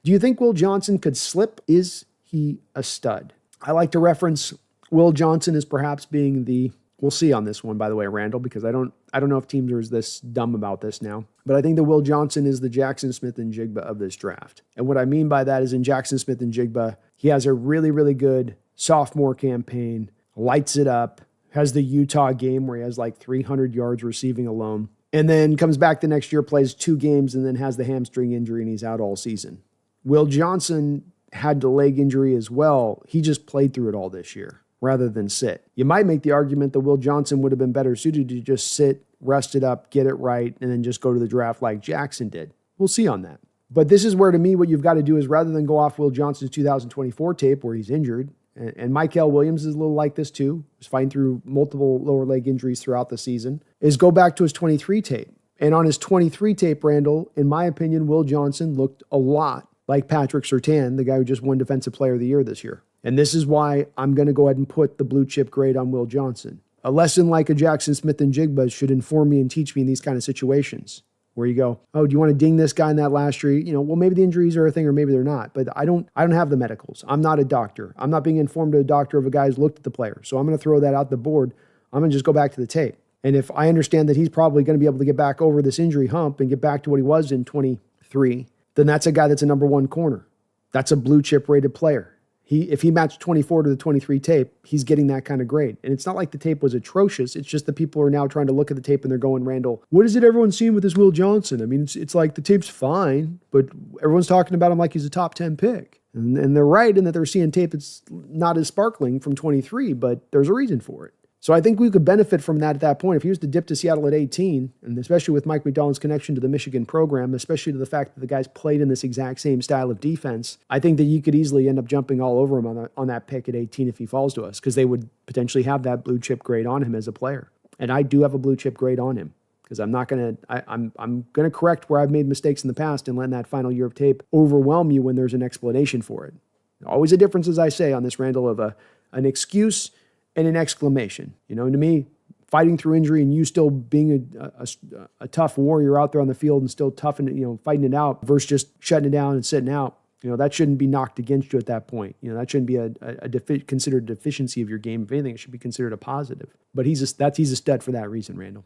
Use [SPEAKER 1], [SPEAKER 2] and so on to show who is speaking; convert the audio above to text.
[SPEAKER 1] Do you think Will Johnson could slip? Is he a stud? I like to reference Will Johnson as perhaps being the, we'll see on this one, by the way, Randall, because I don't know if teams are this dumb about this now, but I think that Will Johnson is the Jaxson Smith-Njigba of this draft. And what I mean by that is in Jaxson Smith-Njigba, he has a really, really good sophomore campaign, lights it up, has the Utah game where he has like 300 yards receiving alone, and then comes back the next year, plays 2 games, and then has the hamstring injury, and he's out all season. Will Johnson had the leg injury as well. He just played through it all this year rather than sit. You might make the argument that Will Johnson would have been better suited to just sit, rest it up, get it right, and then just go to the draft like Jaxson did. We'll see on that. But this is where, to me, what you've got to do is rather than go off Will Johnson's 2024 tape where he's injured, and Michael Williams is a little like this too, he's fighting through multiple lower leg injuries throughout the season, is go back to his 23 tape. And on his 23 tape, Randall, in my opinion, Will Johnson looked a lot like Patrick Surtain, the guy who just won Defensive Player of the Year this year. And this is why I'm going to go ahead and put the blue chip grade on Will Johnson. A lesson like a Jaxson Smith-Njigba should inform me and teach me in these kind of situations where you go, oh, do you want to ding this guy in that last year? Well, maybe the injuries are a thing or maybe they're not, but I don't have the medicals. I'm not a doctor. I'm not being informed to a doctor of a guy who's looked at the player. So I'm going to throw that out the board. I'm going to just go back to the tape. And if I understand that he's probably going to be able to get back over this injury hump and get back to what he was in 23, then that's a guy that's a number 1 corner. That's a blue chip rated player. If he matched 24 to the 23 tape, he's getting that kind of grade. And it's not like the tape was atrocious. It's just that people are now trying to look at the tape and they're going, Randall, what is it everyone's seeing with this Will Johnson? I mean, it's like the tape's fine, but everyone's talking about him like he's a top 10 pick. And they're right in that they're seeing tape that's not as sparkling from 23, but there's a reason for it. So I think we could benefit from that at that point. If he was to dip to Seattle at 18, and especially with Mike McDonald's connection to the Michigan program, especially to the fact that the guys played in this exact same style of defense, I think that you could easily end up jumping all over him on that pick at 18 if he falls to us, because they would potentially have that blue chip grade on him as a player. And I do have a blue chip grade on him, because I'm going to correct where I've made mistakes in the past and letting that final year of tape overwhelm you when there's an explanation for it. Always a difference, as I say, on this, Randall, of an excuse and an exclamation. To me, fighting through injury and you still being a tough warrior out there on the field and still tough and fighting it out versus just shutting it down and sitting out, that shouldn't be knocked against you at that point. That shouldn't be considered a deficiency of your game. If anything, it should be considered a positive. But he's a stud for that reason, Randall.